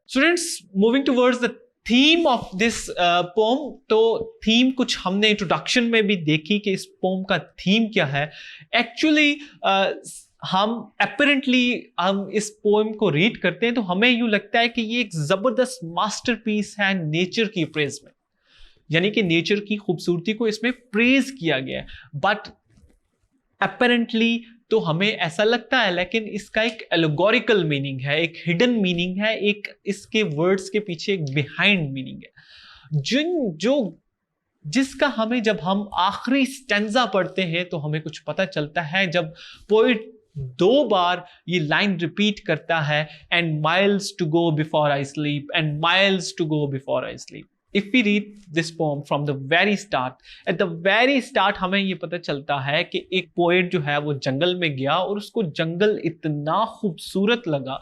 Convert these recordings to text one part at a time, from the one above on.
Students, moving towards the theme of this pome. तो theme कुछ हमने इंट्रोडक्शन में भी देखी कि इस पोम का थीम क्या है। एक्चुअली हम अपेरेंटली हम इस पोएम को रीड करते हैं तो हमें यूं लगता है कि ये एक जबरदस्त मास्टरपीस है नेचर की प्रेज में, यानी कि नेचर की खूबसूरती को इसमें प्रेज किया गया है। बट अपेरेंटली तो हमें ऐसा लगता है, लेकिन इसका एक एलोगोरिकल मीनिंग है, एक हिडन मीनिंग है, एक इसके वर्ड्स के पीछे एक बिहाइंड मीनिंग है जिसका हमें जब हम आखिरी स्टैंजा पढ़ते हैं तो हमें कुछ पता चलता है। जब पोइट 2 बार ये लाइन रिपीट करता है, and miles to go before I sleep, and miles to go before I sleep. If we read this poem from the very start, at the very start हमें ये पता चलता है कि एक पोएट जो है वो जंगल में गया और उसको जंगल इतना खूबसूरत लगा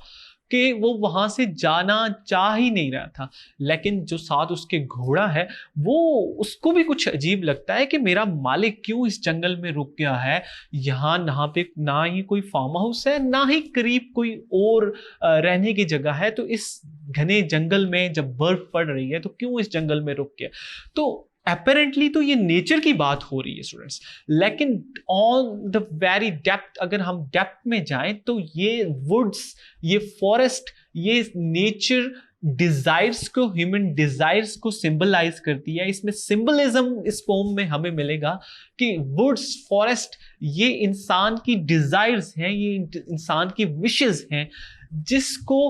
कि वो वहां से जाना चाह ही नहीं रहा था। लेकिन जो साथ उसके घोड़ा है वो उसको भी कुछ अजीब लगता है कि मेरा मालिक क्यों इस जंगल में रुक गया है। यहाँ ना ही कोई फार्म हाउस है, ना ही करीब कोई और रहने की जगह है। तो इस घने जंगल में जब बर्फ पड़ रही है तो क्यों इस जंगल में रुक गया। तो अपेरेंटली तो ये नेचर की बात हो रही है स्टूडेंट्स, लेकिन ऑन द वेरी डेप्थ, अगर हम डेप्थ में जाएं तो ये वुड्स, ये फॉरेस्ट, ये नेचर डिजायर्स को, ह्यूमन डिजायर्स को सिंबलाइज करती है। इसमें सिंबलिज्म इस पोम में हमें मिलेगा कि वुड्स, फॉरेस्ट ये इंसान की डिजायर्स हैं, ये इंसान की विशेस हैं, जिसको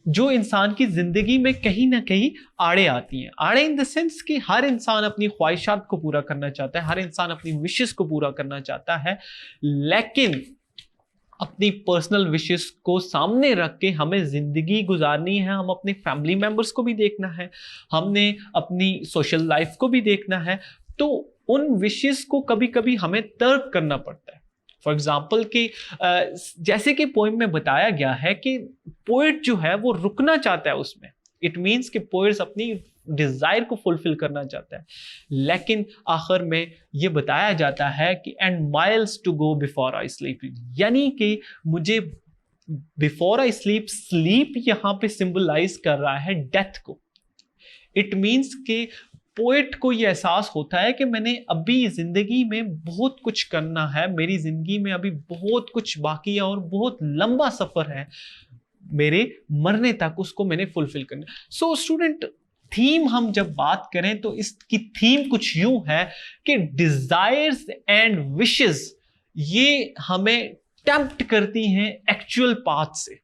जो इंसान की जिंदगी में कहीं ना कहीं आड़े आती हैं। आड़े इन द सेंस कि हर इंसान अपनी ख्वाहिशात को पूरा करना चाहता है, हर इंसान अपनी विशेस को पूरा करना चाहता है, लेकिन अपनी पर्सनल विशेस को सामने रख के हमें जिंदगी गुजारनी है। हम अपने फैमिली मेंबर्स को भी देखना है, हमने अपनी सोशल लाइफ को भी देखना है। तो उन विशेस को कभी कभी हमें तर्क करना पड़ता है। फॉर एग्जाम्पल कि जैसे कि पोएम में बताया गया है कि पोएट जो है वो रुकना चाहता है उसमें। इट मीन्स कि पोएट्स अपनी डिजायर को फुलफिल करना चाहता है, लेकिन आखिर में ये बताया जाता है कि and miles to go before I sleep, यानी कि मुझे बिफोर आई स्लीप, स्लीप यहां पे सिंबलाइज कर रहा है डेथ को। इट मीन्स कि पोएट को यह एहसास होता है कि मैंने अभी जिंदगी में बहुत कुछ करना है, मेरी जिंदगी में अभी बहुत कुछ बाकी है और बहुत लंबा सफर है मेरे मरने तक, उसको मैंने फुलफिल करना। सो स्टूडेंट, थीम हम जब बात करें तो इसकी थीम कुछ यूं है कि डिजायर्स एंड विशेस ये हमें टेम्प्ट करती हैं एक्चुअल पाथ से।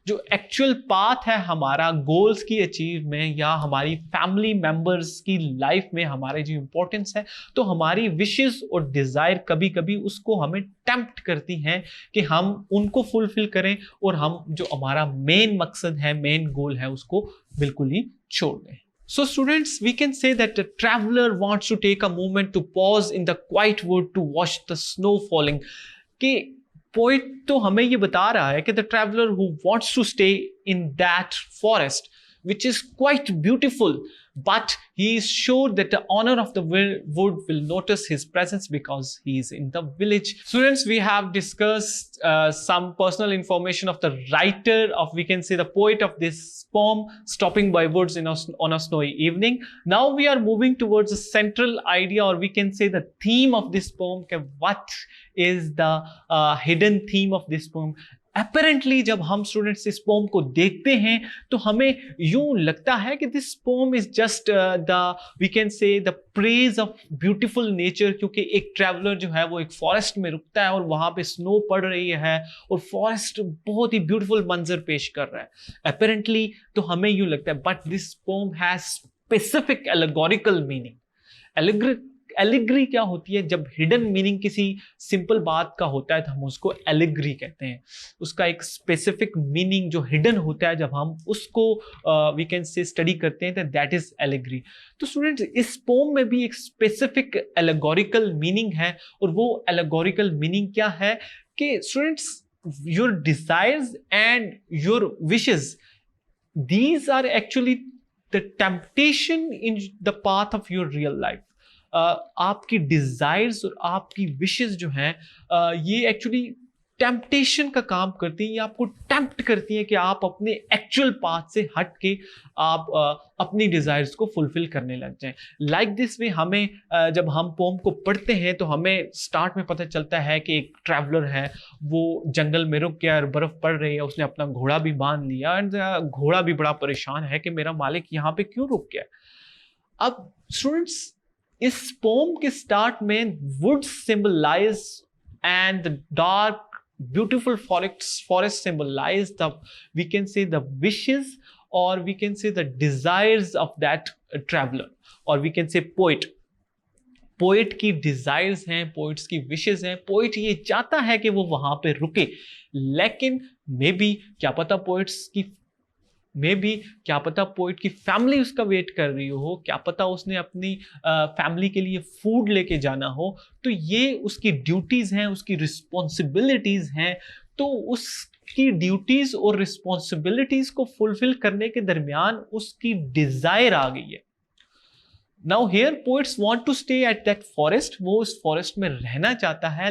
जो एक्चुअल पाथ है हमारा गोल्स की अचीव में या हमारी फैमिली मेंबर्स की लाइफ में हमारे जो इंपॉर्टेंस है, तो हमारी विशेस और डिजायर कभी कभी उसको हमें टेम्प्ट करती हैं कि हम उनको फुलफिल करें और हम जो हमारा मेन मकसद है, मेन गोल है, उसको बिल्कुल ही छोड़ दें। So students, we can say that the traveler wants to take a moment to pause in the quiet wood to watch the snow falling। कि पोइट तो हमें ये बता रहा है कि the traveller who wants to stay in that forest which is quite beautiful, but he is sure that the owner of the wood will notice his presence because he is in the village. Students, we have discussed some personal information of the writer of, we can say, the poet of this poem, Stopping by Woods on a Snowy Evening. Now we are moving towards the central idea, or we can say the theme of this poem. What is the hidden theme of this poem? Apparently जब हम students इस pome को देखते हैं तो हमें यूं लगता है कि this poem is just we can say the praise of beautiful nature, क्योंकि एक ट्रैवलर जो है वो एक फॉरेस्ट में रुकता है और वहां पे स्नो पड़ रही है और फॉरेस्ट बहुत ही ब्यूटीफुल मंजर पेश कर रहा है। अपेरेंटली तो हमें यूं लगता है, but this pome has specific allegorical meaning. Allegory क्या होती है? जब हिडन मीनिंग किसी सिंपल बात का होता है तो हम उसको एलिग्री कहते हैं। उसका एक स्पेसिफिक मीनिंग जो हिडन होता है, जब हम उसको वी कैन से स्टडी करते हैं तो दैट इज एलिग्री। तो स्टूडेंट्स, इस पोम में भी एक स्पेसिफिक एलेगोरिकल मीनिंग है, और वो एलेगोरिकल मीनिंग क्या है कि students, your desires and your wishes, these are actually the temptation in the path of your real life। आपकी डिजायर्स और आपकी विशेस जो हैं, ये एक्चुअली टेम्पटेशन का काम करती है, ये आपको टेम्प्ट करती है कि आप अपने एक्चुअल पाथ से हट के आप अपनी डिजायर्स को फुलफिल करने लग जाएं। लाइक दिस वे हमें जब हम पोम को पढ़ते हैं तो हमें स्टार्ट में पता चलता है कि एक ट्रैवलर है, वो जंगल में रुक गया और बर्फ पड़ रही है, उसने अपना घोड़ा भी बांध लिया एंड घोड़ा भी बड़ा परेशान है कि मेरा मालिक यहाँ पे क्यों रुक गया। अब स्टूडेंट्स, इस पोम के स्टार्ट में wood symbolise and the dark beautiful forest symbolize the, we can say, the wishes or we can say the desires of that traveler or we can say poet की desires हैं, poets की wishes हैं। poet ये चाहता है कि वो वहां पे रुके, लेकिन मे बी क्या पता पोइट की फैमिली उसका वेट कर रही हो, क्या पता उसने अपनी फैमिली के लिए फूड लेके जाना हो। तो ये उसकी ड्यूटीज हैं, उसकी रिस्पॉन्सिबिलिटीज हैं। तो उसकी ड्यूटीज और रिस्पॉन्सिबिलिटीज को फुलफिल करने के दरमियान उसकी डिजायर आ गई है। Now here poets want to stay at that forest, वो उस फॉरेस्ट में रहना चाहता है,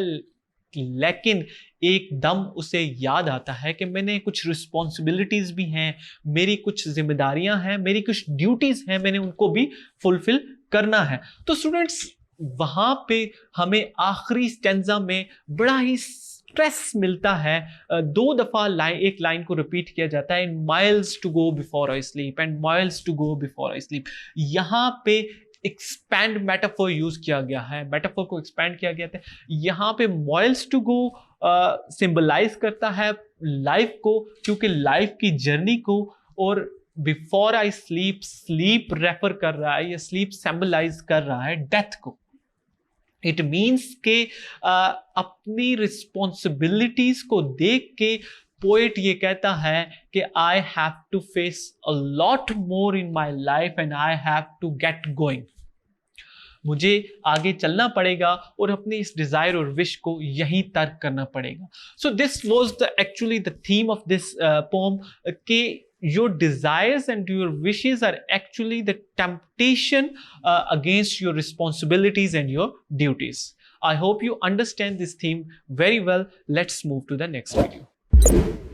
लेकिन एकदम उसे याद आता है कि मैंने कुछ रिस्पॉन्सिबिलिटीज भी हैं, मेरी कुछ जिम्मेदारियां हैं, मेरी कुछ ड्यूटीज हैं, मैंने उनको भी फुलफिल करना है। तो स्टूडेंट्स, वहां पे हमें आखिरी स्टेंजा में बड़ा ही स्ट्रेस मिलता है। 2 दफा एक लाइन को रिपीट किया जाता है, miles to go before I sleep and miles to go before I sleep. यहां पे एक्सपैंड मेटाफोर यूज किया गया है, मेटाफोर को एक्सपैंड किया गया है। यहाँ पे माइल्स टू गो सिंबलाइज करता है लाइफ को, क्योंकि लाइफ की जर्नी को, और before I sleep, sleep refer कर रहा है, या स्लीप सिंबलाइज कर रहा है डेथ को। इट मीन्स के अपनी रिस्पॉन्सिबिलिटीज को देख के पोएट ये कहता है कि I have to face a lot more in my life and I have to get going. मुझे आगे चलना पड़ेगा और अपनी इस डिजायर और विश को यहीं तर्क करना पड़ेगा। So this was the actually the theme of this pome, के your desires and your wishes are actually the temptation against your responsibilities and your duties. I hope you understand this theme very well. Let's move to the next video.